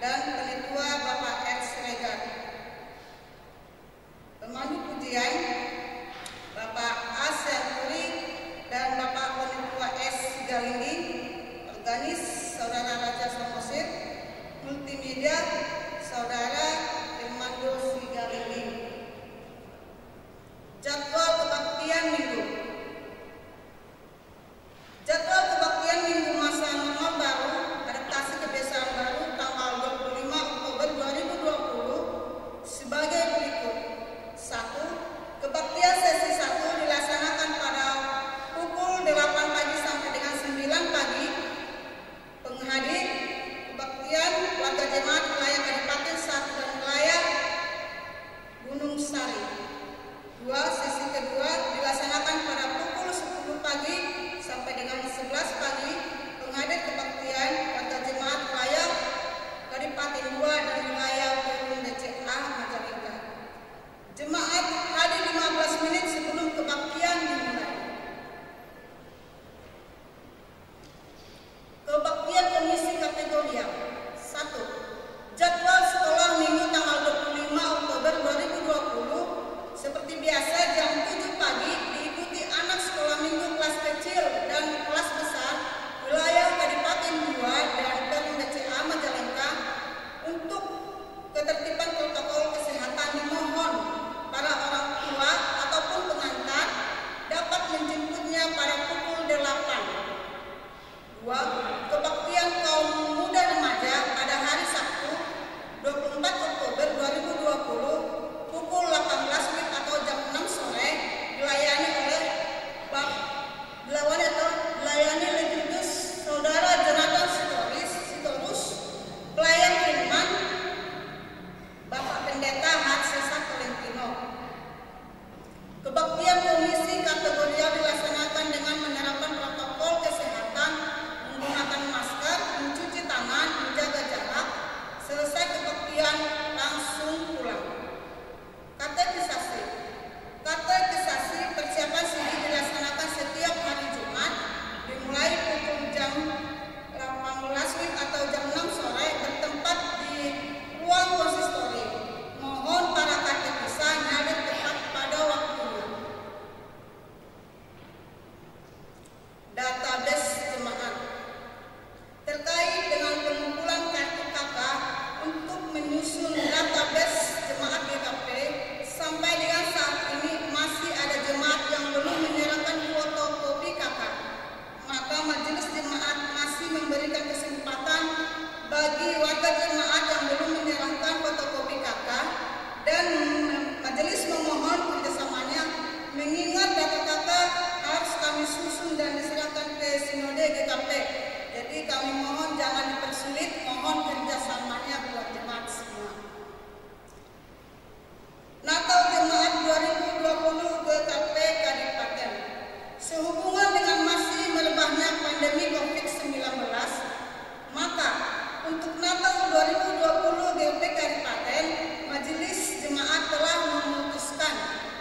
dan Ketua Bapak R. Siregar. Pemandu pujian Bapak A. Syafuri dan Bapak Ketua S. Sigalinggi. Organis Saudara Raja Samosir. Multimedia Saudara Irmando Sigalinggi. Jadwal kebaktian minggu. Jadwal kebaktian minggu masa normal baru adaptasi kebiasaan baru tanggal 25 Oktober 2020 sebagai berikut. 1. Kebaktian sesi 1 dilaksanakan pada pukul 8 pagi sampai dengan 9 pagi. Penghadir kebaktian warga jemaat wilayah Kadipaten 1 dan wilayah Gunung Sari. 2. Sesi kedua dilaksanakan pada pukul 10 pagi sampai dengan 11 pagi. Penghadir kebaktian warga jemaat wilayah Kadipaten 2 dan wilayah Gunung DCA Majalengka. Jemaat hadir 15 menit sebelum kebaktian dimulai. Kebaktian komisi kategori 1. Jadwal sekolah minggu tanggal 25 Oktober 2020 seperti biasa jam 7 pagi diikuti anak sekolah minggu kelas kecil dan kelas besar wilayah Kadipaten 2 dan Gunung DCA Majalengka. Untuk ketertiban protokol kesehatan dimohon para orang tua ataupun pengantar dapat menjemputnya pada pukul 8. 2. Kebaktian kaum muda remaja pada hari Sabtu 24 Oktober 2020 pukul 18 WIB atau jam 6 sore dilayani oleh dilayani Legitus Saudara Jonathan Sitorus, pelayan firman Bapak Pendeta Hatsesa Tolentino. Kebaktian komisi kategori dilaksanakan dengan menerapkan protokol kesehatan, menggunakan masker, mencuci tangan, menjaga jarak. Selesai kebaktian langsung pulang. Katekisasi. Katekisasi persiapan sidih dilaksanakan setiap hari Jumat dimulai pukul jam 18 WIB atau jam 6 sore bertempat di ruang konsistori. Mohon para katekisa hadir tepat pada waktunya. Database jemaat. Terkait dengan pengumpulan kartu KK untuk menyusun database jemaat GKP, sampai dengan saat ini masih ada jemaat yang belum menyerahkan fotokopi KK. Maka majelis jemaat masih memberikan kesempatan bagi warga jemaat yang belum menyerahkan fotokopi KK, dan majelis memohon kerjasamanya mengingat data KK harus kami susun dan diserahkan ke Sinode GKP. Jadi kami mohon jangan dipersulit, mohon kerjasamanya buat jemaat semua. Natal Jemaat 2020 GKP Kadipaten. Sehubungan dengan masih merebaknya pandemi COVID-19, maka untuk Natal 2020 GKP Kadipaten, Majelis Jemaat telah memutuskan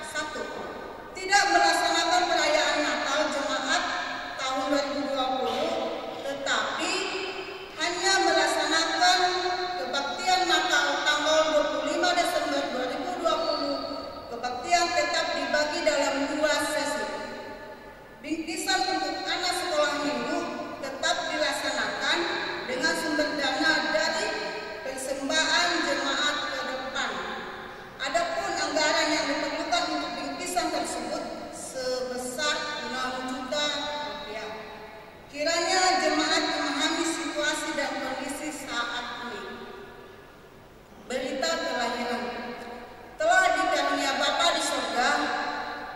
1. Tidak melaksanakan perayaan Natal Jemaat tahun 2020, tetapi hanya melaksanakan kebaktian Natal tanggal 25 Desember 2020. Kebaktian tetap dibagi dalam 2 sesi. Bingkisan untuk anak sekolah minggu tetap dilaksanakan dengan sumber dana dari persembahan jemaat ke depan. Adapun anggaran yang diperlukan untuk bingkisan tersebut sebesar 6 juta rupiah. Kiranya jemaat memahami situasi dan kondisi saat ini. Berita kelahiran. Telah dikarunia Bapa di surga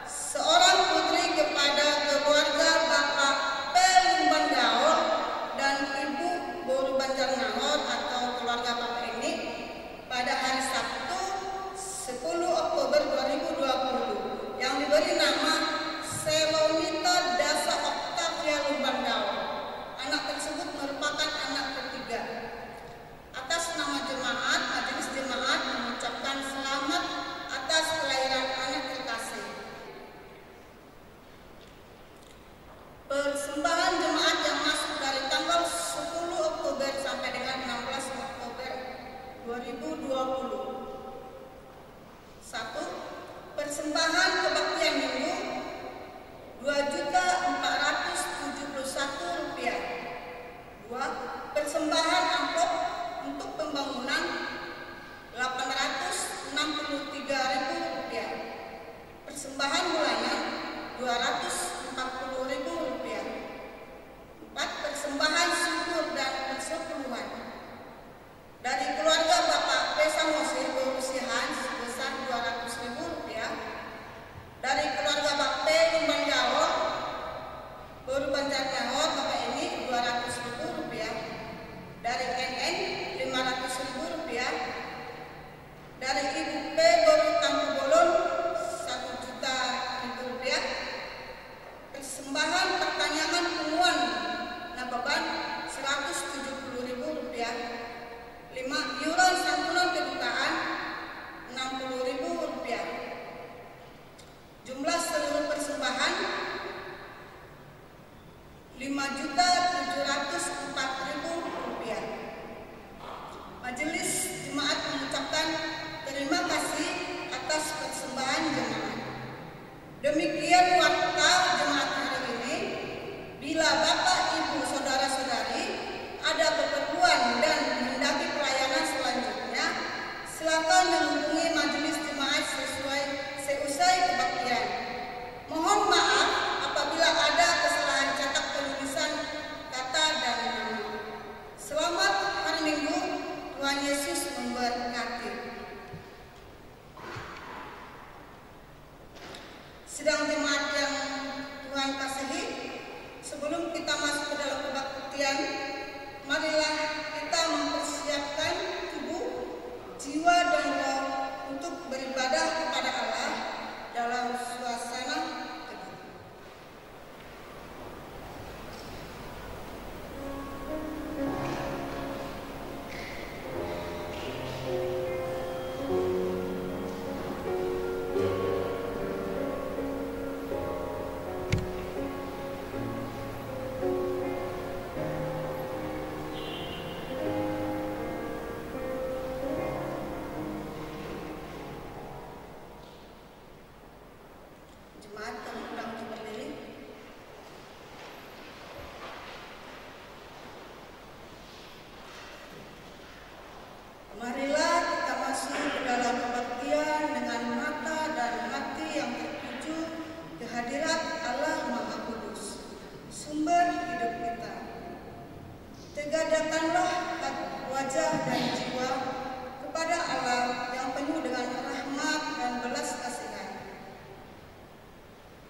seorang putri kepada keluarga Bapak Pelumban Gaol dan Ibu Boru Banjar Nahor atau keluarga Bapak ini pada hari Sabtu 10 Oktober 2020 yang diberi nama Selomita Dasa Oktavia Lumban Gaol. Anak tersebut merupakan anak ketiga. Atas nama jemaat, majelis jemaat mengucapkan selamat atas kelahiran anak terkasih. Persembahan jemaat yang masuk dari tanggal 10 Oktober sampai dengan 16 Oktober 1. Persembahan kebaktian minggu Rp2.471. 2. Persembahan amplop untuk pembangunan Rp863.000. Persembahan bulanan Rp240.000. 4. Persembahan syukur dan persepuluhan dari keluarga Bapak P. Samosi berusiaan sebesar Rp200.000. Dari keluarga Bapak P. Lumban Jawa Berbanjar Nyawa Bapak ini Rp200.000. Dari NN Rp500.000. Dari Ibu P. Baru Tampu Bolon Rp1.000.000. Persembahan pertanyaan pengumuman Nababan Rp170.000. 5. Iuran santunan kedutaan Rp60.000. Jumlah seluruh persembahan Rp5.704.000. Majelis Jemaat mengucapkan terima kasih atas persembahan jemaat. Demikian warta jemaat hari ini. Bila Bapak, Ibu, Saudara-saudari ada keperluan dan menghendaki pelayanan selanjutnya, silakan menghubungi majelis jemaat seusai kebaktian. Mohon maaf apabila ada kesalahan cetak penulisan kata dan nama. Selamat hari Minggu, Tuhan Yesus memberkati. Sidang jemaat yang Tuhan kasihi, sebelum kita masuk ke dalam kebaktian, marilah kita mempersiapkan tubuh, jiwa, dan roh untuk beribadah kepada Allah dalam suasana teduh. Jemaat kami undang untuk berdiri. Marilah kita masuk ke dalam kebaktian dengan mata dan hati yang tertuju ke hadirat Allah Maha Kudus, sumber hidup kita. Tegadakanlah wajah dan jiwa kepada Allah yang penuh dengan rahmat dan belas kasihan.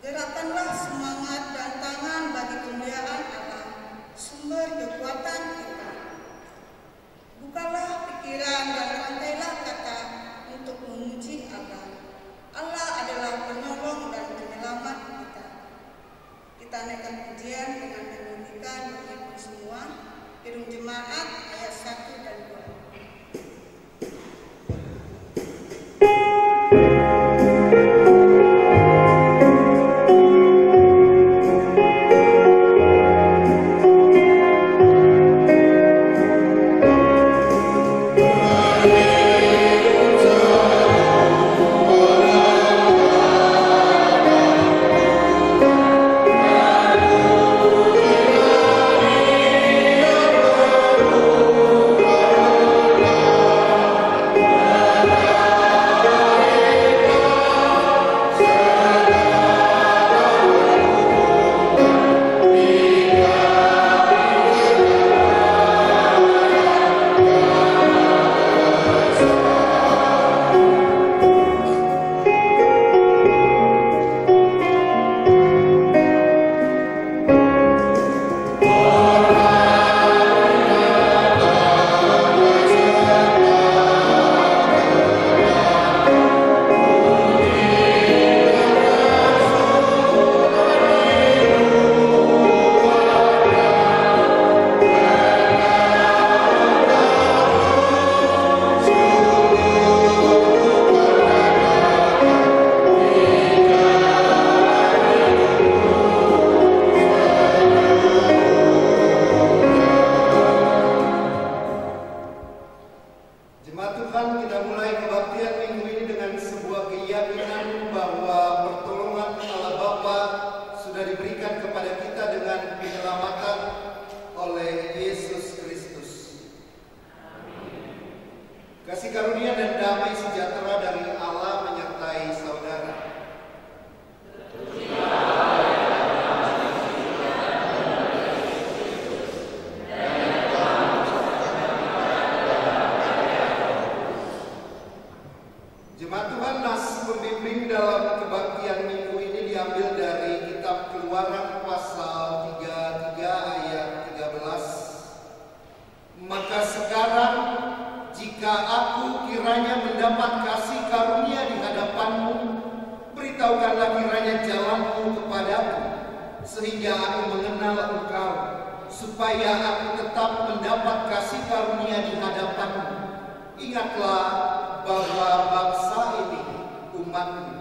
Gerakanlah semangat dan tangan bagi kemuliaan Allah, sumber kekuatan kita. Bukalah pikiran dan rangkailah kata untuk memuji Allah. Allah adalah penolong dan penyelamat kita. Kita naikkan pujian dengan menyanyikan Ibu semua, Kidung Jemaat ayat 1 dan 2. Amen. Jemaat Tuhan, kita mulai kebaktian minggu ini dengan sebuah keyakinan bahwa pertolongan Allah Bapa sudah diberikan kepada kita dengan penyelamatan oleh Yesus Kristus. Kasih karunia dan damai sejahtera dari Allah menyertai saudara. Jemaat Tuhan, nas pembimbing dalam kebaktian minggu ini diambil dari kitab Keluaran pasal 33 ayat 13. Maka sekarang jika aku kiranya mendapat kasih karunia di hadapanmu, beritahukanlah kiranya jalanmu kepadaku, sehingga aku mengenal engkau, supaya aku tetap mendapat kasih karunia di hadapanmu. Ingatlah bahwa bangsa ini umatmu.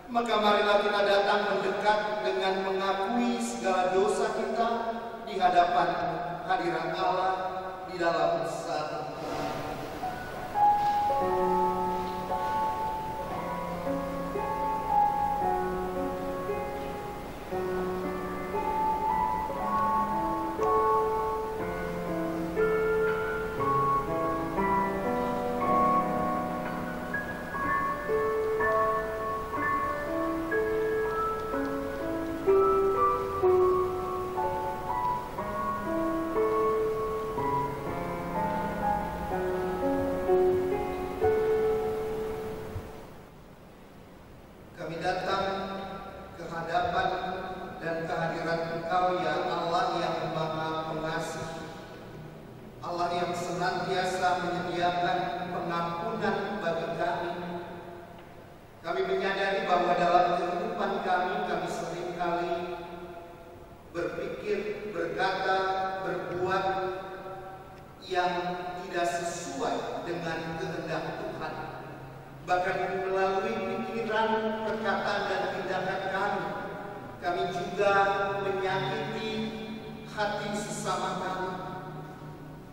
Maka marilah kita datang mendekat dengan mengakui segala dosa kita di hadapan hadirat Allah di dalam satu. bahkan melalui pikiran, perkataan, dan tindakan kami, kami juga menyakiti hati sesama kami.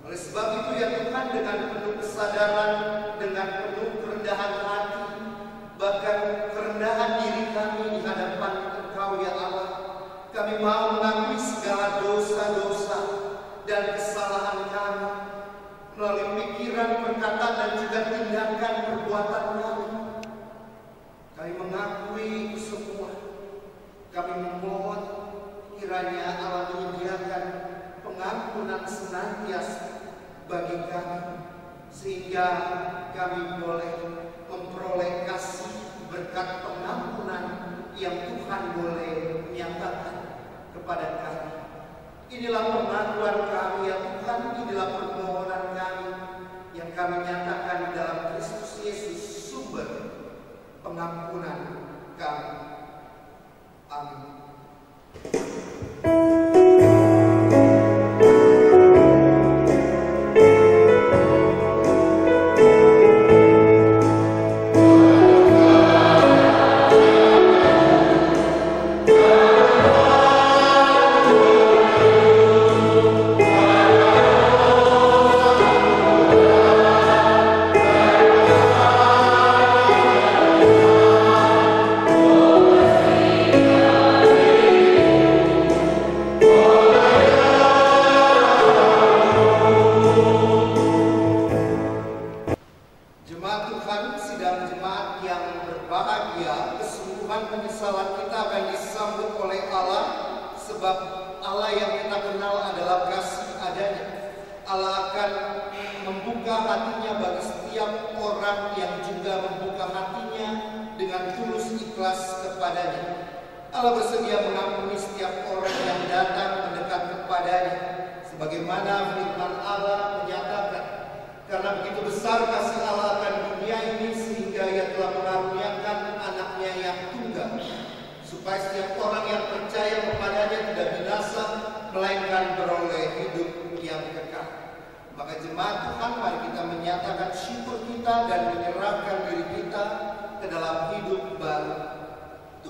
Oleh sebab itu ya Tuhan, dengan penuh kesadaran, dengan penuh kerendahan hati, bahkan kerendahan diri kami di hadapan Engkau ya Allah, kami mau mengakui segala dosa-dosa dan kesalahan kami melalui pikiran, perkataan, dan juga tindakan perbuatan kami. Kami mengakui itu semua. Kami memohon kiranya Allah menyediakan pengampunan senantiasa bagi kami, sehingga kami boleh memperoleh kasih berkat pengampunan yang Tuhan boleh menyatakan kepada kami. Inilah pengakuan kami ya Tuhan, inilah permohonan kami yang kami nyatakan di dalam Kristus Yesus, sumber pengampunan kami. Amin.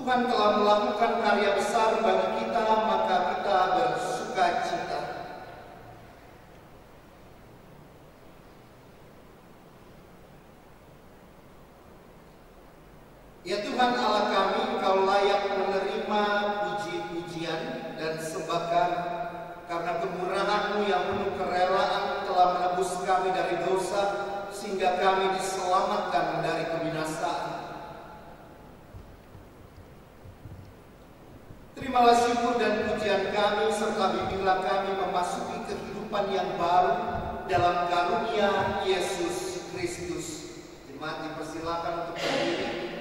Tuhan telah melakukan karya besar bagi kita, maka kita bersuka cita. Ya Tuhan Allah kami, Engkau layak menerima puji-pujian dan sembah kami, karena kemurahan-Mu yang penuh kerelaan telah menebus kami dari dosa, sehingga kami diselamatkan dari kebinasaan. Terimalah syukur dan pujian kami, serta bimbinglah kami memasuki kehidupan yang baru dalam karunia Yesus Kristus. Jemaat dipersilakan untuk berdiri.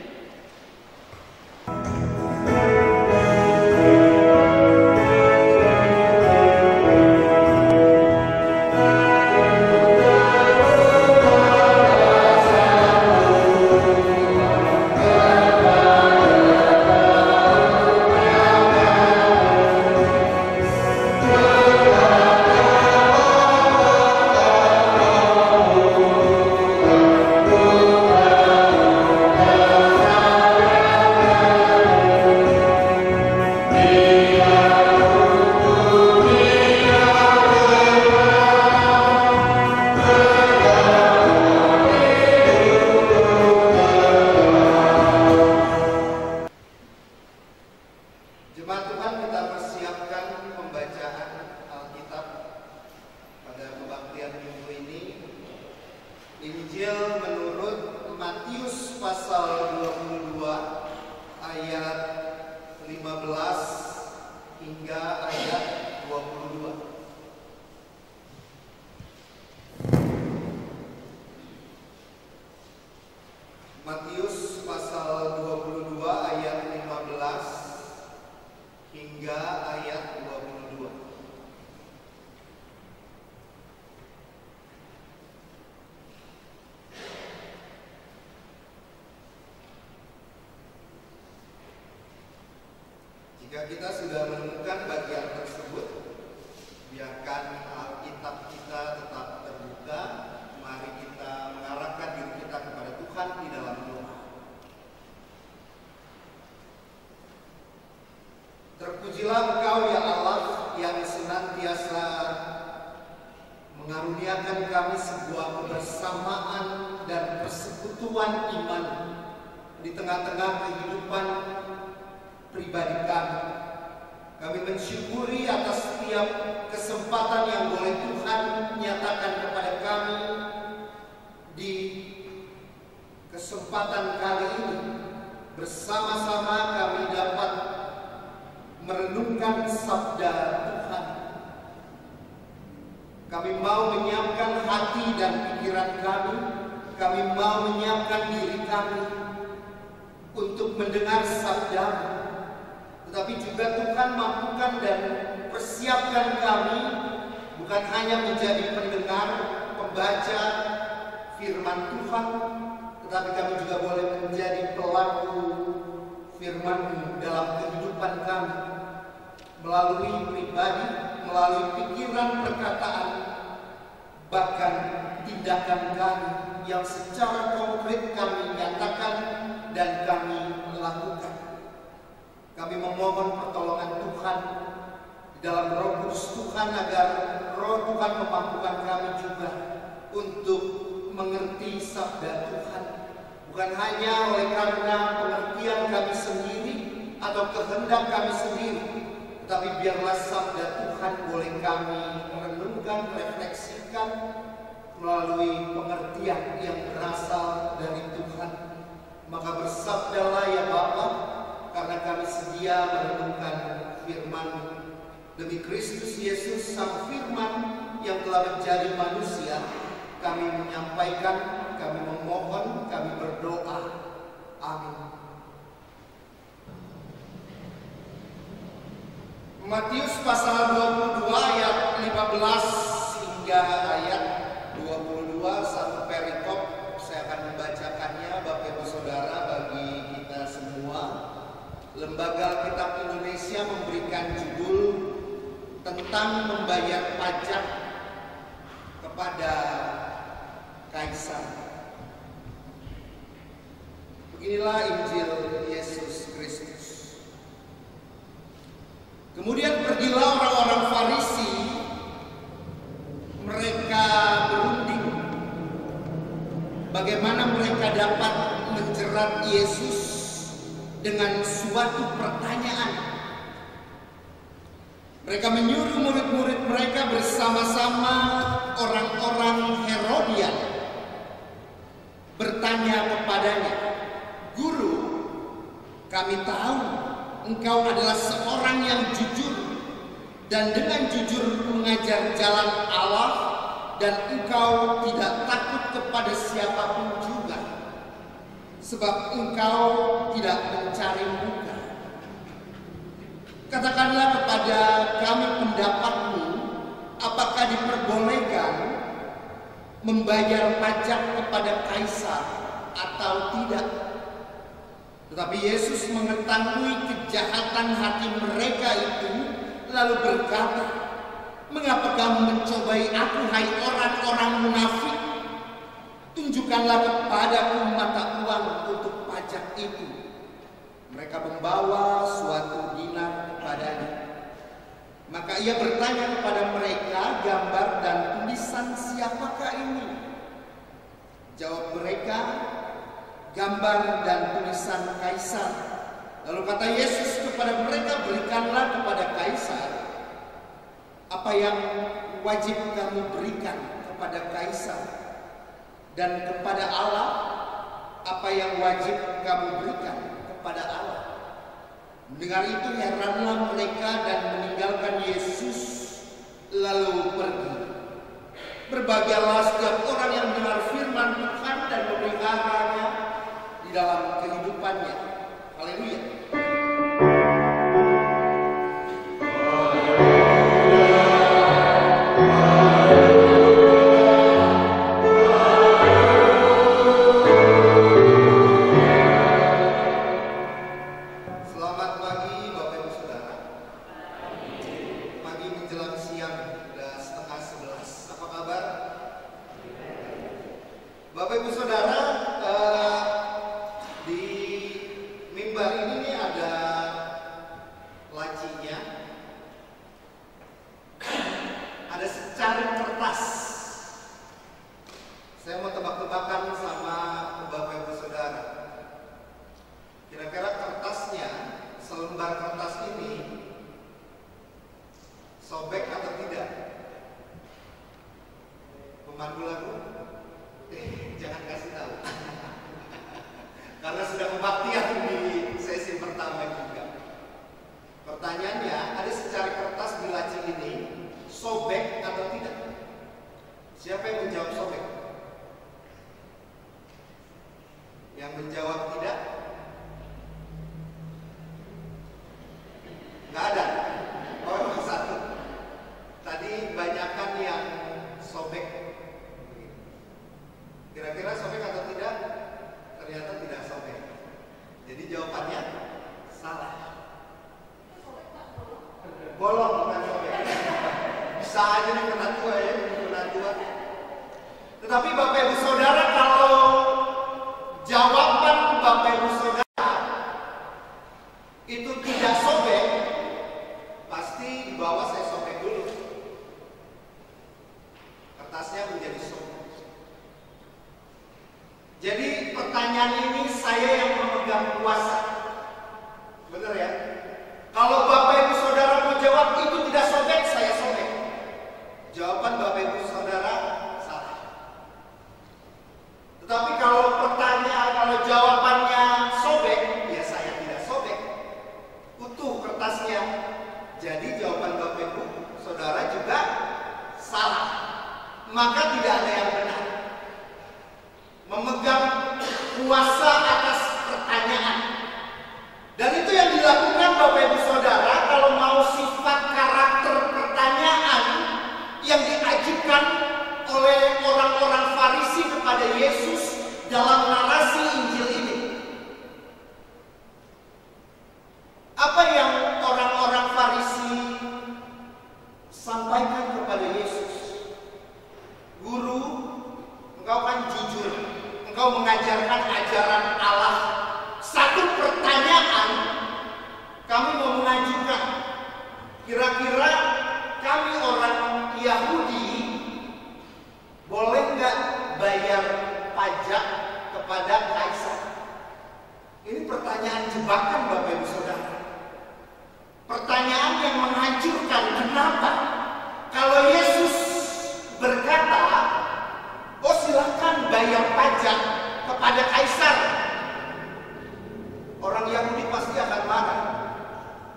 Matius pasal 22 ayat 15 hingga ayat 22. Jika kita sudah menemukan bagian tersebut, biarkan Alkitab kita tetap terbuka. Mari kita mengarahkan diri kita kepada Tuhan di dalam doa. juga Engkau ya Allah yang senantiasa mengaruniakan kami sebuah kebersamaan dan persekutuan iman di tengah-tengah kehidupan pribadi kami. Kami mensyukuri atas setiap kesempatan yang boleh Tuhan nyatakan kepada kami. Di kesempatan kali ini bersama-sama kami dapat merenungkan sabda Tuhan. Kami mau menyiapkan hati dan pikiran kami. Kami mau menyiapkan diri kami untuk mendengar sabda. Tetapi juga Tuhan mampukan dan persiapkan kami bukan hanya menjadi pendengar, pembaca firman Tuhan, tetapi kami juga boleh menjadi pelaku firman dalam kehidupan kami. Melalui pribadi, melalui pikiran, perkataan, bahkan tindakan kami yang secara konkret kami nyatakan dan kami lakukan. Kami memohon pertolongan Tuhan di dalam Roh Kudus Tuhan agar Roh Tuhan memampukan kami juga untuk mengerti sabda Tuhan. Bukan hanya oleh karena pengertian kami sendiri atau kehendak kami sendiri, tetapi biarlah sabda Tuhan boleh kami merenungkan, refleksikan melalui pengertian yang berasal dari Tuhan. Maka bersabdalah ya Bapa, karena kami sedia merenungkan firman demi Kristus Yesus Sang Firman yang telah menjadi manusia. Kami menyampaikan, kami memohon, kami berdoa. Amin. Matius pasal 22 ayat 15 hingga ayat 22, satu perikop. Saya akan membacakannya Bapak Ibu Saudara bagi kita semua. Lembaga Alkitab Indonesia memberikan judul tentang membayar pajak kepada Kaisar. Beginilah Injil Yesus Kristus. Kemudian pergilah orang-orang Farisi, mereka berunding bagaimana mereka dapat menjerat Yesus dengan suatu pertanyaan. Mereka menyuruh murid-murid mereka bersama-sama orang-orang Herodian bertanya kepadanya, "Guru, kami tahu Engkau adalah seorang yang jujur dan dengan jujur mengajar jalan Allah dan Engkau tidak takut kepada siapapun juga, sebab Engkau tidak mencari muka. Katakanlah kepada kami pendapatmu, apakah diperbolehkan membayar pajak kepada Kaisar atau tidak?" Tetapi Yesus mengetahui kejahatan hati mereka itu, lalu berkata, "Mengapa kamu mencobai aku, hai orang-orang munafik? Tunjukkanlah kepadaku mata uang untuk pajak itu." Mereka membawa suatu dinar kepadanya. Maka ia bertanya kepada mereka, "Gambar dan tulisan siapakah ini?" Jawab mereka, "Gambar dan tulisan Kaisar." Lalu kata Yesus kepada mereka, "Berikanlah kepada Kaisar apa yang wajib kamu berikan kepada Kaisar, dan kepada Allah apa yang wajib kamu berikan kepada Allah." Mendengar itu heranlah mereka dan meninggalkan Yesus lalu pergi. Berbahagialah setiap orang yang mendengar firman Tuhan dan memeliharanya di dalam kehidupannya. Haleluya. Selamat pagi Bapak Ibu Saudara. Pagi menjelang siang, sudah setengah 11. Apa kabar? Bapak Ibu Saudara, di Sobek atau tidak? Pemandu lagu? Jangan kasih tahu. Karena sudah kebaktian di sesi pertama juga. Pertanyaannya, ada secari kertas di laci ini, sobek atau tidak? Siapa yang menjawab sobek? Yang menjawab tidak? Nggak ada. Oh, satu. Tadi banyakan yang sobek. Kira-kira sobek atau tidak? Ternyata tidak sobek. Jadi jawabannya salah. Bolong bukan sobek. Bisa aja nih kena tua ya, kena tua. Tetapi Bapak Ibu Saudara, kalau jawaban Bapak Ibu Saudara itu tidak sobek, pasti di bawah saya sobek dulu. Kertasnya menjadi sobek. Jadi pertanyaan ini saya yang memegang kuasa. Benar ya? Kalau Bapak Ibu Saudara mau jawab itu tidak sobek, saya sobek. Jawaban Bapak Ibu Saudara salah. Tetapi kalau jawabannya sobek, ya saya tidak sobek. Utuh kertasnya. Jadi jawaban Bapak Ibu Saudara juga salah. Maka tidak ada yang benar. Memegang kuasa atas pertanyaan. Dan itu yang dilakukan Bapak Ibu Saudara kalau mau sifat karakter pertanyaan yang diajukan oleh orang-orang Farisi kepada Yesus dalam narasi Injil ini. Apa yang orang-orang Farisi sampaikan kepada Yesus? Guru, engkau kan jujur, engkau mengajarkan ajaran Allah. Satu pertanyaan kami mau mengajukan. Kira-kira kami orang Yahudi boleh nggak bayar pajak kepada kaisar? Ini pertanyaan jebakan Bapak Ibu Saudara. Pertanyaan yang menghancurkan. Kenapa? Kalau Yesus berkata, oh silakan bayar pajak kepada kaisar, orang Yahudi pasti akan marah.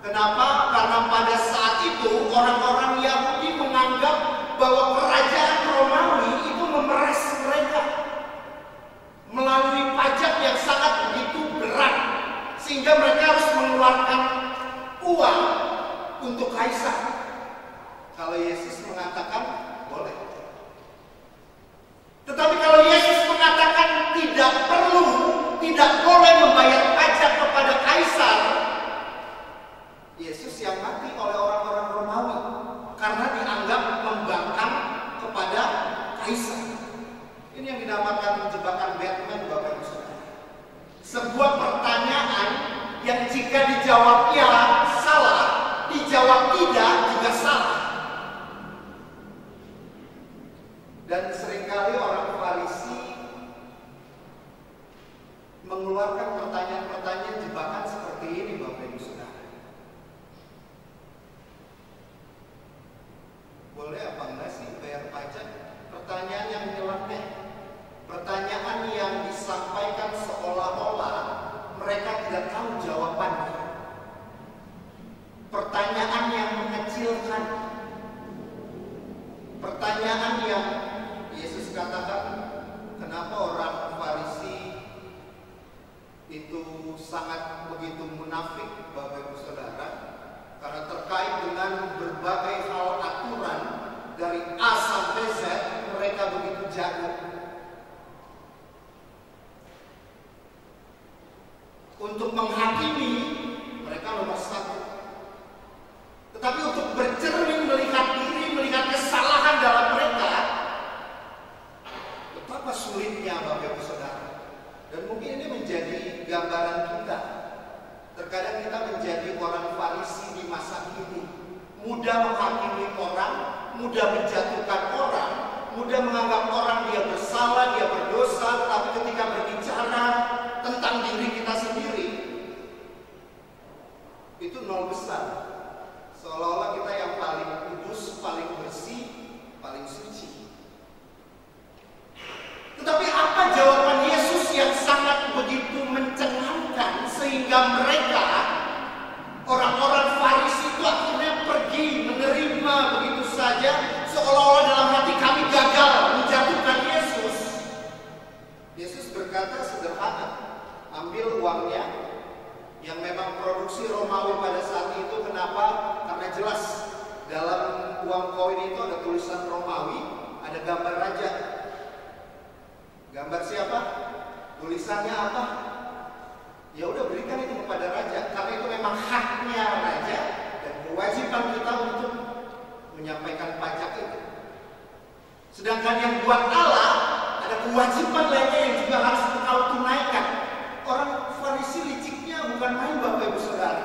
Kenapa? Karena pada saat itu orang-orang Yahudi menganggap bahwa kerajaan Romawi itu memeras mereka melalui pajak yang sangat begitu berat, sehingga mereka harus mengeluarkan uang untuk kaisar. Kalau Yesus mengatakan boleh. Tetapi kalau Yesus mengatakan tidak perlu, tidak boleh membayar pajak kepada kaisar, Yesus yang mati oleh orang-orang Romawi karena dianggap membangkang kepada kaisar. Ini yang dinamakan jebakan Batman, Bapak Ibu Saudara. Sebuah pertanyaan yang jika dijawab ya salah, dijawab tidak juga salah. Dan seringkali orang Farisi mengeluarkan pertanyaan-pertanyaan jebakan seperti ini, Bapak Ibu Saudara. Boleh apa enggak sih bayar pajak? Pertanyaan yang nyeleneh. Pertanyaan yang disampaikan seolah-olah mereka tidak tahu jawabannya. Pertanyaan yang mengecilkan. Pertanyaan yang Yesus katakan, kenapa orang Farisi itu sangat begitu munafik, Bapak Ibu Saudara? Karena terkait dengan berbagai hal aturan dari A sampai Z, mereka begitu jago. Untuk menghakimi, mereka nomor satu. Tetapi untuk bercermin, melihat diri, melihat kesalahan dalam mereka, betapa sulitnya Bapak Ibu Saudara. Dan mungkin ini menjadi gambaran kita. Terkadang kita menjadi orang Farisi di masa kini, mudah menghakimi orang, mudah menjatuhkan orang, mudah menganggap orang dia bersalah, dia berdosa. Tapi ketika berbicara tentang diri kita sendiri, itu nol besar. Seolah-olah kita yang paling kudus, tulisan Romawi, ada gambar raja. Gambar siapa? Tulisannya apa? Ya udah, berikan itu kepada raja, karena itu memang haknya raja dan kewajiban kita untuk menyampaikan pajak itu. Sedangkan yang buat Allah ada kewajiban lainnya yang juga harus kau tunaikan. Orang Farisi liciknya bukan main, Bapak Ibu Saudara.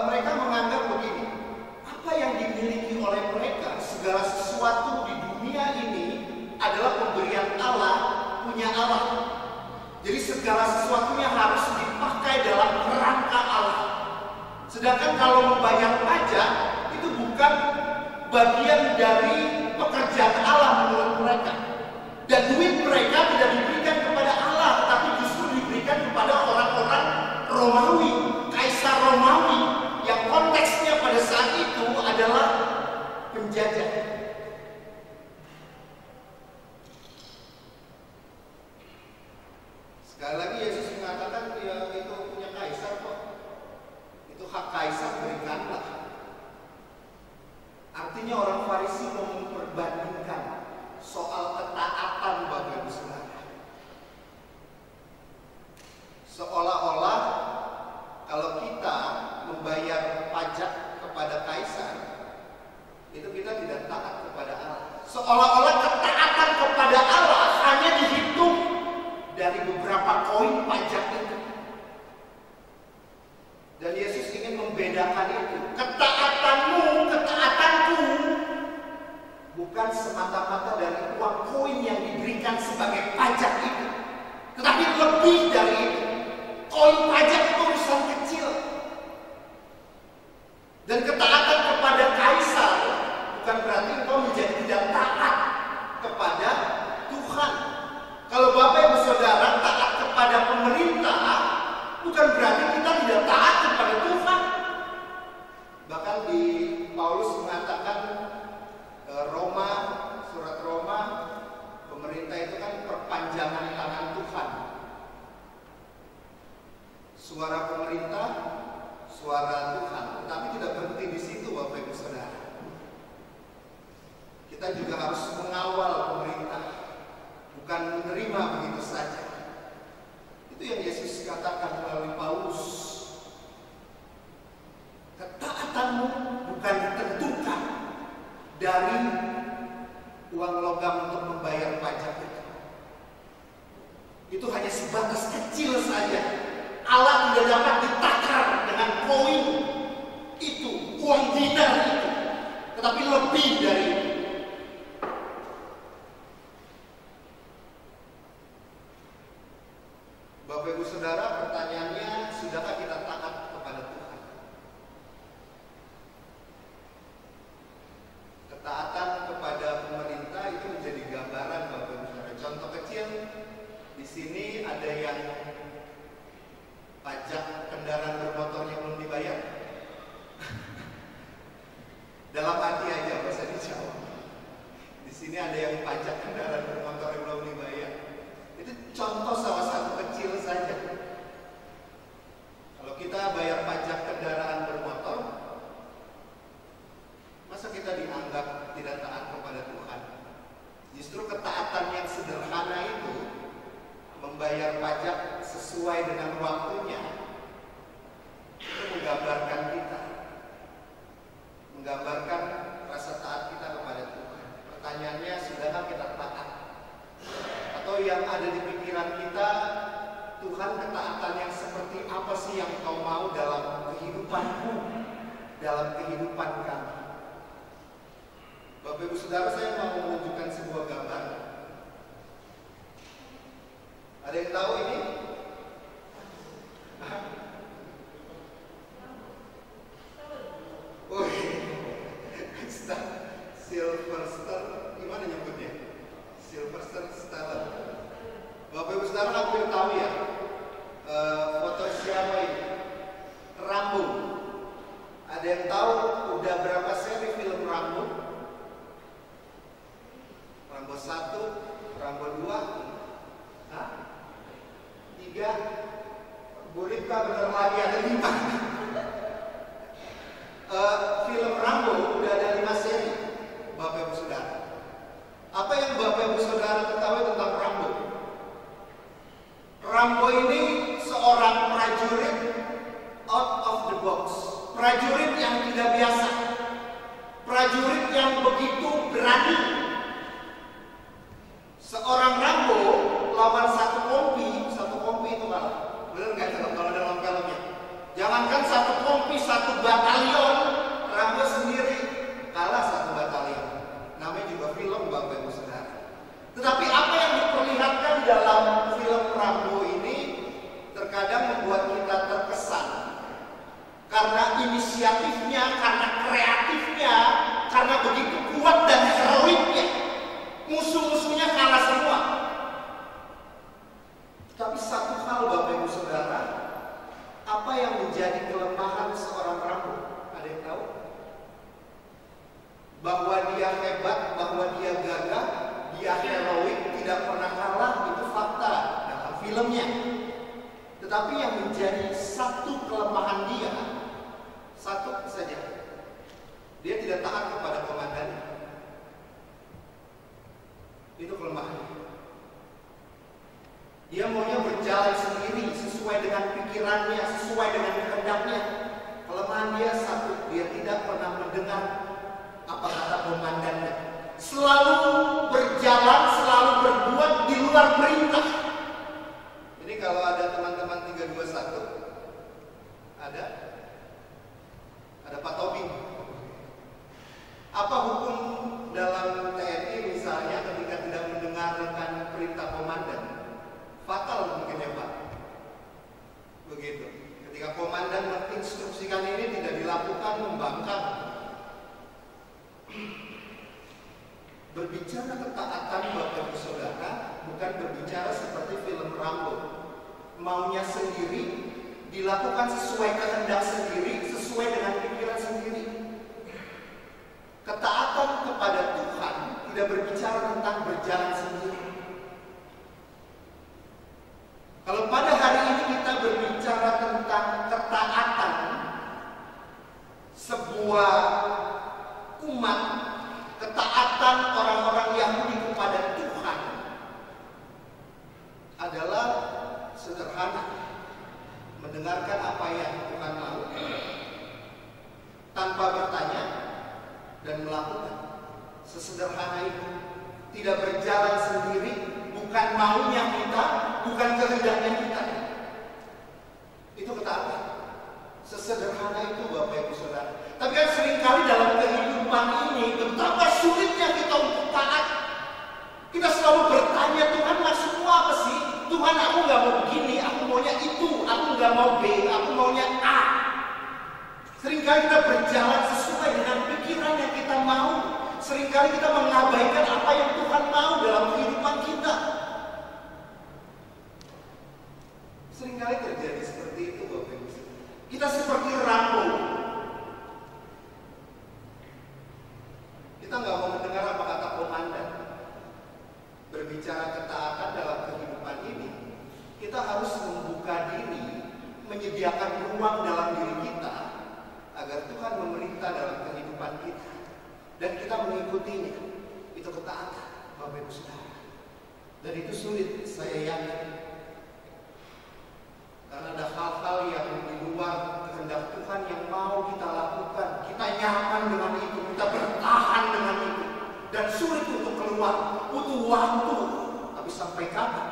Mereka menganggap begini, apa yang dimiliki oleh mereka, segala sesuatu di dunia ini adalah pemberian Allah, punya Allah. Jadi segala sesuatunya harus dipakai dalam kerangka Allah. Sedangkan kalau membayar pajak itu bukan bagian dari pekerjaan Allah menurut mereka. Dan duit mereka tidak diberikan kepada Allah, tetapi justru diberikan kepada orang-orang Romawi, Kaisar Romawi, yang konteksnya pada saat itu adalah penjajah. Sekali lagi Yesus mengatakan dia itu punya kaisar kok. Itu hak kaisar, berikanlah. Artinya orang Farisi mau memperbandingkan soal ketaatan, Bapak Ibu Saudara. Seolah-olah kalau kita membayar pajak kepada kaisar, itu kita tidak taat kepada Allah. Seolah-olah ketaatan kepada Allah hanya dihitung dari beberapa koin pajak itu. Dan Yesus ingin membedakan itu. Ketaatanmu, ketaatanku bukan semata-mata dari uang koin yang diberikan sebagai pajak itu, tetapi lebih dari itu. Koin pajak itu urusan kecil. Dan ketaatan kepada kaisar bukan berarti engkau menjadi tidak taat kepada Tuhan. Kalau Bapak Ibu Saudara taat kepada pemerintah, bukan berarti kita tidak taat kepada Tuhan. Bahkan di Paulus mengatakan Roma, surat Roma, pemerintah itu kan perpanjangan tangan Tuhan. Suara pemerintah, suara Tuhan. Tetapi tidak berhenti di situ, Bapak Ibu Saudara. Kita juga harus mengawal pemerintah, bukan menerima begitu saja. Itu yang Yesus katakan melalui Paulus. Ketaatanmu bukan ditentukan dari uang logam untuk membayar pajak itu. Itu hanya sebatas kecil saja. Allah tidak dapat ditakar dengan koin itu, uang dinar itu. Tetapi lebih dari itu. Bapak Ibu Saudara, pertanyaannya, sudahkah kita taat kepada Tuhan? Ketaatan kepada pemerintah itu menjadi gambaran, Bapak Ibu Saudara. Contoh kecil, di sini ada yang pajak kendaraan bermotornya belum dibayar. Dalam hati aja, nggak usah dijawab. Di sini ada yang pajak kendaraan bermotor yang belum dibayar. Itu contoh salah satu kecil saja. Kalau kita bayar pajak kendaraan bermotor, masa kita dianggap tidak taat kepada Tuhan? Justru ketaatan yang sederhana itu, membayar pajak sesuai dengan waktunya, itu menggambarkan kita, menggambarkan rasa taat kita kepada Tuhan. Pertanyaannya, sudahkah kita taat? Atau yang ada di pikiran kita, Tuhan, ketaatan yang seperti apa sih yang Kau mau dalam kehidupanku, dalam kehidupan kami? Bapak Ibu Saudara, saya mau menunjukkan sebuah gambar. Ada yang tahu ini? Oh, Sylvester, gimana nyebutnya? Sylvester Stallone. Bapak Ibu Saudara hampir tahu ya, foto siapa ini? Rambo. Ada yang tahu udah berapa seri film Rambo? Rambo 1, Rambo 2, 3, Burita benar lagi ada 5. Film Rambo udah ada 5 seri, Bapak Ibu Saudara. prajurit yang begitu berani. Seorang Rambo lawan satu kompi itu kalah. Bener nggak kalau dalam filmnya? Jangankan satu kompi, satu batalion, Rambo sendiri kalah satu batalion. Namanya juga film, Bapak Ibu Saudara. Tetapi apa yang diperlihatkan dalam film Rambo ini terkadang membuat kita terkesan karena inisiatifnya, karena kreatifnya, karena begitu kuat dan heroiknya. Musuh-musuhnya kalah semua. Tapi satu hal Bapak Ibu Saudara, apa yang menjadi kelemahan seorang Rambo? Ada yang tahu? Bahwa dia hebat, bahwa dia gagah, dia heroik, tidak pernah kalah, itu fakta dalam filmnya. Tetapi yang menjadi satu kelemahan dia, satu saja, dia tidak taat kepada komandannya. Itu kelemahannya. Dia maunya berjalan sendiri sesuai dengan pikirannya, sesuai dengan kehendaknya. Kelemahan dia satu, dia tidak pernah mendengar apa kata komandannya. Selalu berjalan, selalu berbuat di luar perintah. Ini kalau ada teman-teman 321, ada Pak Tobing. Apa hukum dalam TNI misalnya ketika tidak mendengarkan perintah komandan? Fatal mungkin ya Pak. Begitu. Ketika komandan menginstruksikan ini tidak dilakukan, membangkang. Berbicara ketaatan Bapak Ibu Saudara bukan berbicara seperti film Rambo. Maunya sendiri, dilakukan sesuai kehendak sendiri, sesuai dengan pikiran sendiri. Ketaatan kepada Tuhan tidak berbicara tentang berjalan sendiri. Kalau pada hari ini kita berbicara tentang ketaatan sebuah umat, ketaatan orang-orang Yahudi kepada Tuhan adalah sederhana, mendengarkan apa yang Tuhan mau tanpa bertanya dan melakukan. Sesederhana itu, tidak berjalan sendiri, bukan maunya kita, bukan kehendaknya kita. Itu ketaatan. Sesederhana itu Bapak Ibu Saudara. Tapi kan seringkali dalam kehidupan ini betapa sulitnya kita untuk taat. Kita selalu bertanya, Tuhan maksudmu apa sih? Tuhan, aku nggak mau begini, aku maunya itu, aku nggak mau B, aku maunya A. Seringkali kita berjalan sesuai dengan pikiran yang kita mau. Seringkali kita mengabaikan apa yang Tuhan mau dalam kehidupan kita. Seringkali terjadi seperti itu Bapak Ibu. Kita seperti Rambo. Kita nggak mau mendengar apa kata komandan. Berbicara ketaatan dalam kehidupan ini, kita harus membuka diri, menyediakan ruang dalam diri kita agar Tuhan memerintah dalam kehidupan kita dan kita mengikutinya. Itu ketaatan Bapak Ibu Saudara. Dan itu sulit, saya yakin. Karena ada hal-hal yang di luar kehendak Tuhan yang mau kita lakukan. Kita nyaman dengan itu, kita bertahan dengan itu. Dan sulit untuk keluar, butuh waktu. Tapi sampai kapan?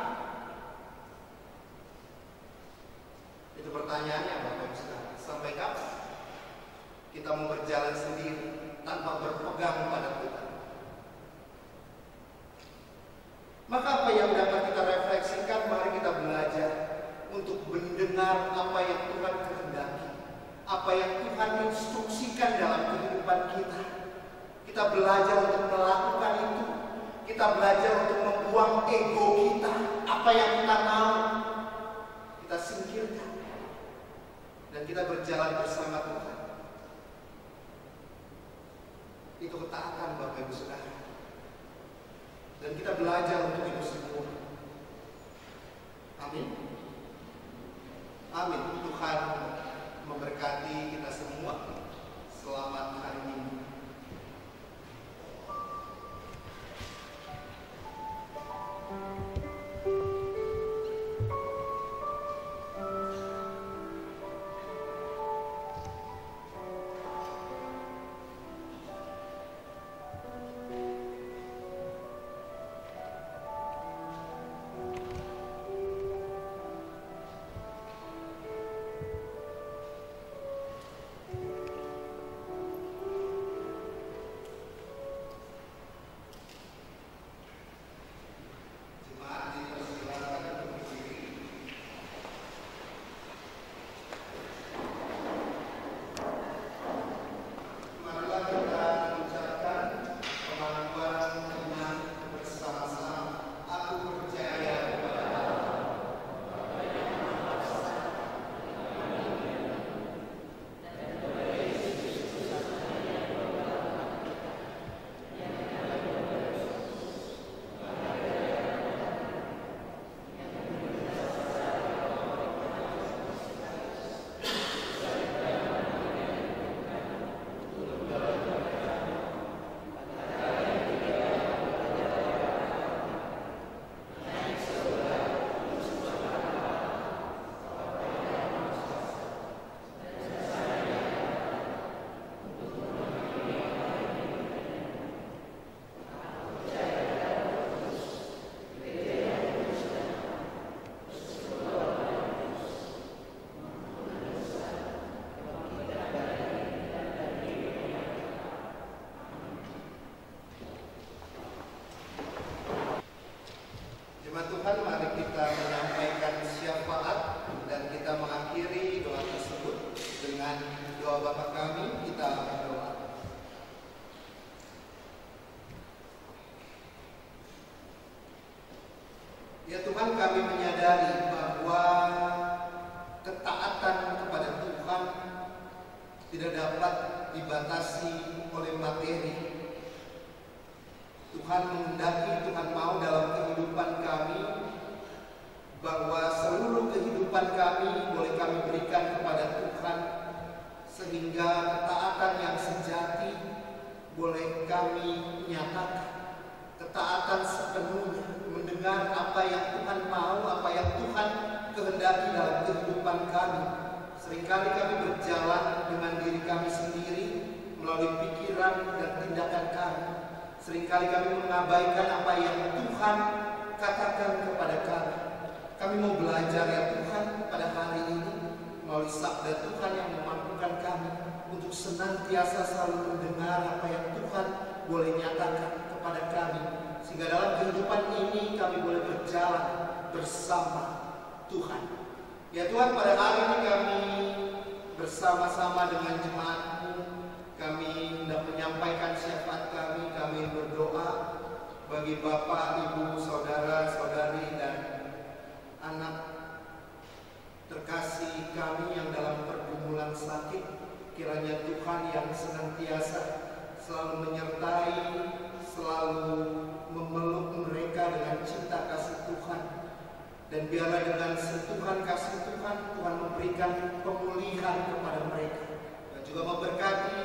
Itu pertanyaannya Bapak Ibu Saudara. Sampai kapan? Kita mau berjalan sendiri tanpa berpegang pada Tuhan. Maka apa yang dapat kita refleksikan? Mari kita belajar untuk mendengar apa yang Tuhan kehendaki, apa yang Tuhan instruksikan dalam kehidupan kita. Kita belajar untuk melakukan itu. Kita belajar untuk membuang ego kita. Apa yang kita mau, kita singkirkan. Dan kita berjalan bersama Tuhan. Itu ketaatan Bapak Ibu Saudara. Dan kita belajar untuk itu semua. Amin. Amin. Tuhan memberkati kita semua. Selamat hari Minggu. Tuhan menghendaki, Tuhan mau dalam kehidupan kami, bahwa seluruh kehidupan kami boleh kami berikan kepada Tuhan, sehingga ketaatan yang sejati boleh kami nyatakan. Ketaatan sepenuhnya, mendengar apa yang Tuhan mau, apa yang Tuhan kehendaki dalam kehidupan kami. Seringkali kami berjalan dengan diri kami sendiri melalui pikiran dan tindakan kami. Seringkali kami mengabaikan apa yang Tuhan katakan kepada kami. Kami mau belajar ya Tuhan pada hari ini melalui sabda Tuhan yang memampukan kami untuk senantiasa selalu mendengar apa yang Tuhan boleh nyatakan kepada kami, sehingga dalam kehidupan ini kami boleh berjalan bersama Tuhan. Ya Tuhan, pada hari ini kami bersama-sama dengan jemaat-Mu, kami hendak menyampaikan syafaat kami berdoa bagi Bapak, Ibu, Saudara, Saudari, dan anak terkasih kami yang dalam pergumulan sakit. Kiranya Tuhan yang senantiasa selalu menyertai, selalu memeluk mereka dengan cinta kasih Tuhan. Dan biarlah dengan sentuhan kasih Tuhan, Tuhan memberikan pemulihan kepada mereka. Dan juga memberkati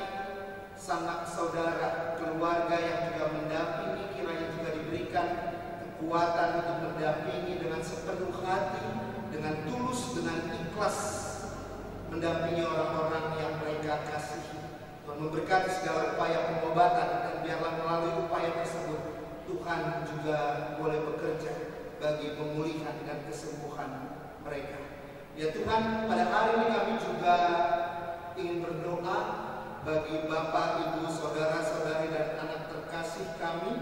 sanak saudara, keluarga yang juga mendampingi, kiranya juga diberikan kekuatan untuk mendampingi dengan sepenuh hati, dengan tulus, dengan ikhlas, mendampingi orang-orang yang mereka kasihi. Tuhan memberkati segala upaya pengobatan, dan biarlah melalui upaya tersebut Tuhan juga boleh bekerja bagi pemulihan dan kesembuhan mereka. Ya Tuhan, pada hari ini kami juga ingin berdoa bagi Bapak, Ibu, Saudara-saudari, dan anak terkasih kami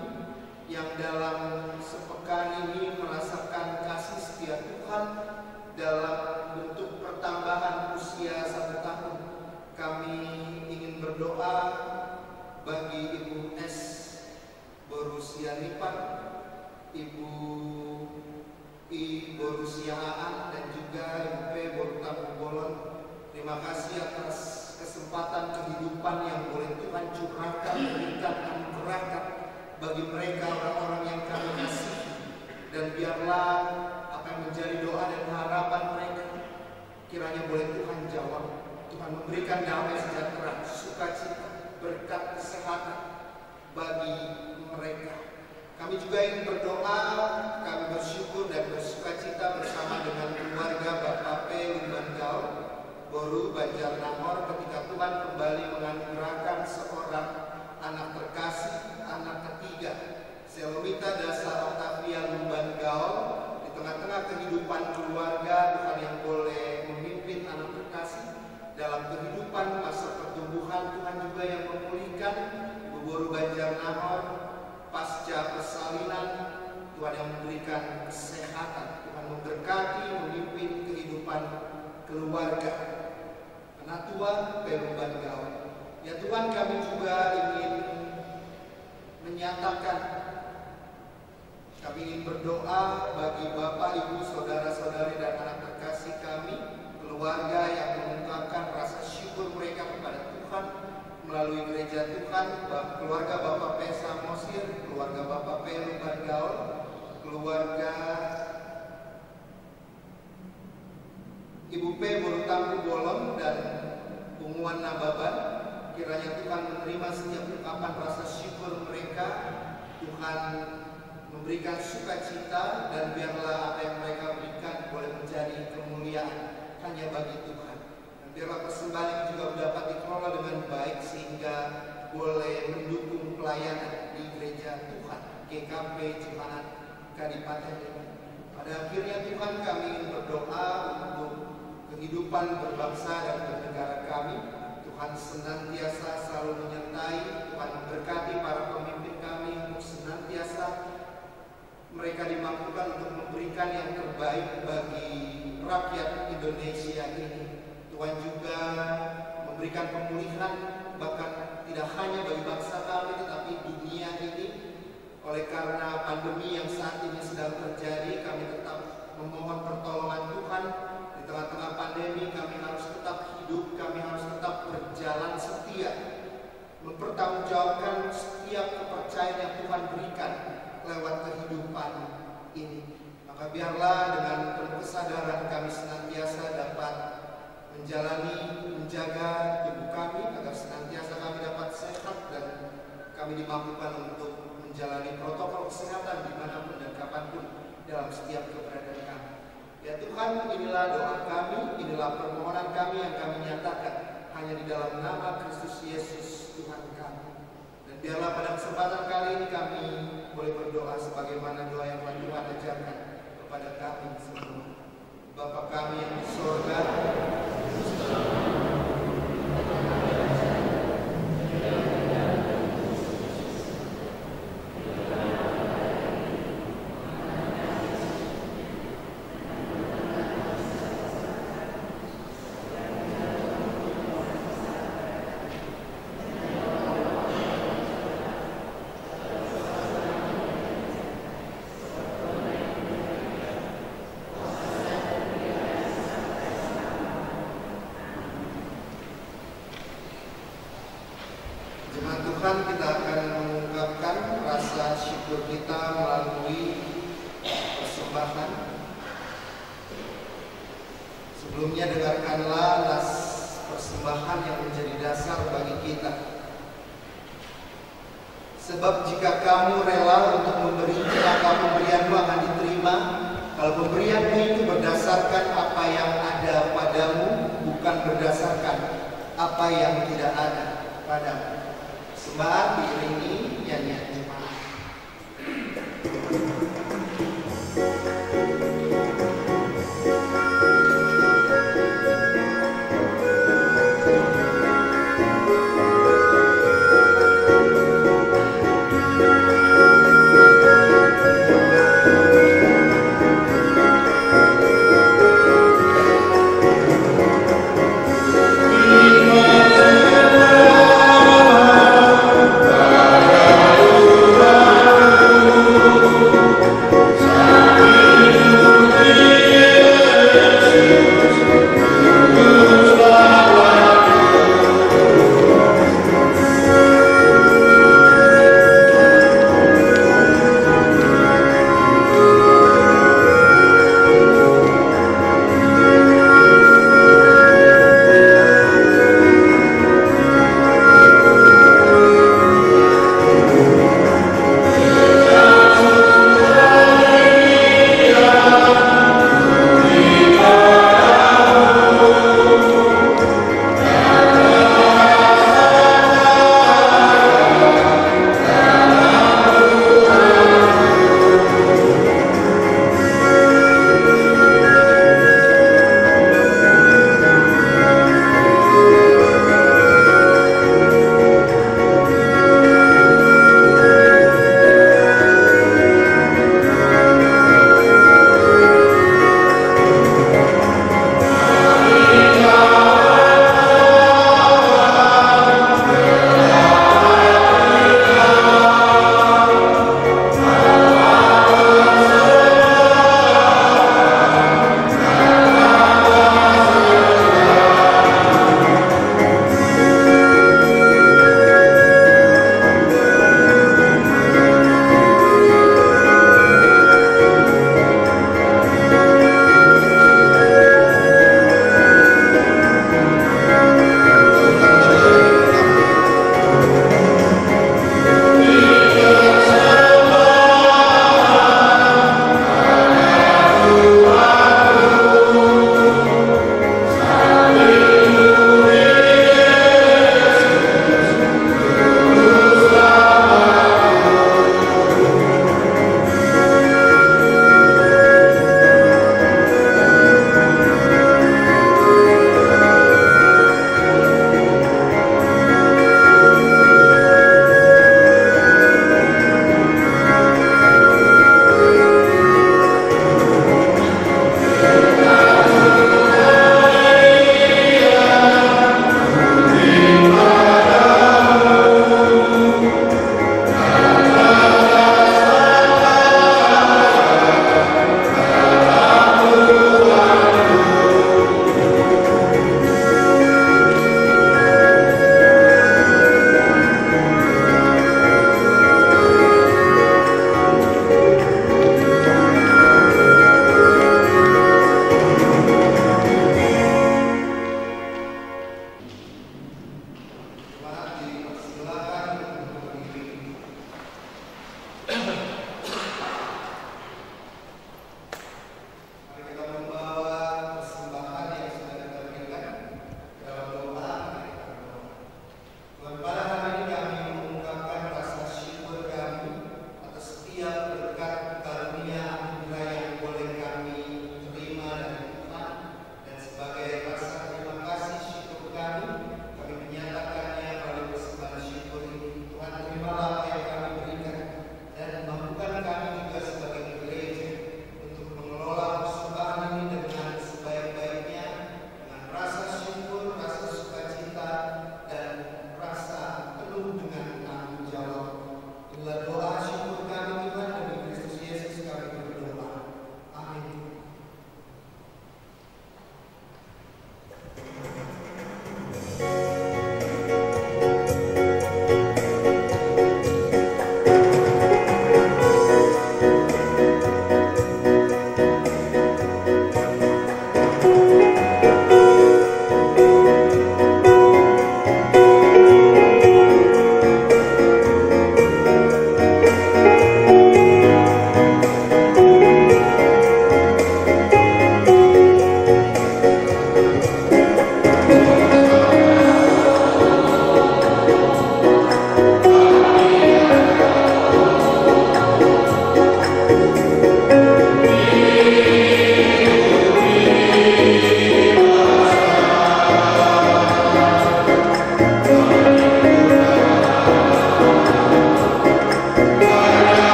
yang dalam sepekan ini merasakan kasih setia Tuhan dalam bentuk pertambahan usia 1 tahun. Kami ingin berdoa bagi Ibu S. Borusia Nipan, Ibu I. Borusia Aan, dan juga Ibu P. Borutamu Bolon. Terima kasih atas kesempatan kehidupan yang boleh Tuhan curahkan, berikan, anugerahkan bagi mereka, orang-orang yang kami kasihi. Dan biarlah apa yang menjadi doa dan harapan mereka kiranya boleh Tuhan jawab. Tuhan memberikan damai sejahtera, sukacita, berkat kesehatan bagi mereka. Kami juga ingin berdoa, kami bersyukur dan bersukacita bersama dengan keluarga Bapak P. Lumbanggau, Boru, Banjarnamor, ketika Tuhan kembali menganugerahkan seorang anak terkasih, anak ketiga, Selomita Dasa Octavia Lumbanggau. Di tengah-tengah kehidupan keluarga, Tuhan yang boleh memimpin anak terkasih dalam kehidupan masa pertumbuhan. Tuhan juga yang memulihkan Ibu Boru Banjarnamor pasca persalinan. Tuhan yang memberikan kesehatan, Tuhan memberkati, memimpin kehidupan keluarga anak tua Lumbanggau. Ya Tuhan, kami juga ingin menyatakan, kami ingin berdoa bagi Bapak, Ibu, Saudara-saudari, dan anak terkasih kami, keluarga yang mengungkapkan rasa syukur mereka kepada Tuhan melalui gereja Tuhan, keluarga Bapak P. Samosir, keluarga Bapak P. Lumbanggau, keluarga Ibu P. Borutamu Bolon, dan Unguan Nababan. Kiranya Tuhan menerima setiap ungkapan rasa syukur mereka. Tuhan memberikan sukacita, dan biarlah apa yang mereka berikan boleh menjadi kemuliaan hanya bagi Tuhan. Dan biarlah persembahan ini juga dapat dikelola dengan baik sehingga boleh mendukung pelayanan di gereja Tuhan GKP Cipanan Kadipaten ini. Pada akhirnya Tuhan, kami ingin berdoa untuk kehidupan berbangsa dan bernegara kami. Tuhan senantiasa selalu menyertai, Tuhan memberkati para pemimpin kami untuk senantiasa mereka dimampukan untuk memberikan yang terbaik bagi rakyat Indonesia ini. Tuhan juga memberikan pemulihan, bahkan tidak hanya bagi bangsa kami tetapi dunia ini. Oleh karena pandemi yang saat ini sedang terjadi, kami tetap memohon pertolongan Tuhan. Di tengah-tengah pandemi kami harus tetap hidup, kami harus tetap berjalan setia mempertanggungjawabkan setiap kepercayaan yang Tuhan berikan lewat kehidupan ini. Maka biarlah dengan penuh kesadaran kami senantiasa dapat menjaga tubuh kami agar senantiasa kami dapat sehat dan kami dimampukan untuk menjalani protokol kesehatan dimanapun dan kapanpun dalam setiap keberadaan kami. Ya Tuhan, inilah doa kami, inilah permohonan kami yang kami nyatakan hanya di dalam nama Kristus Yesus Tuhan kami. Dan biarlah pada kesempatan kali ini kami boleh berdoa sebagaimana doa yang telah Tuhan ajarkan kepada kami semua. Bapa kami yang di surga, Tuhan, kita akan mengungkapkan rasa syukur kita melalui persembahan. Sebelumnya dengarkanlah las persembahan yang menjadi dasar bagi kita. Sebab jika kamu rela untuk memberi, maka pemberianmu akan diterima. Kalau pemberianmu itu berdasarkan apa yang ada padamu, bukan berdasarkan apa yang tidak ada padamu. Sembahan diiringi nyanyian jemaat.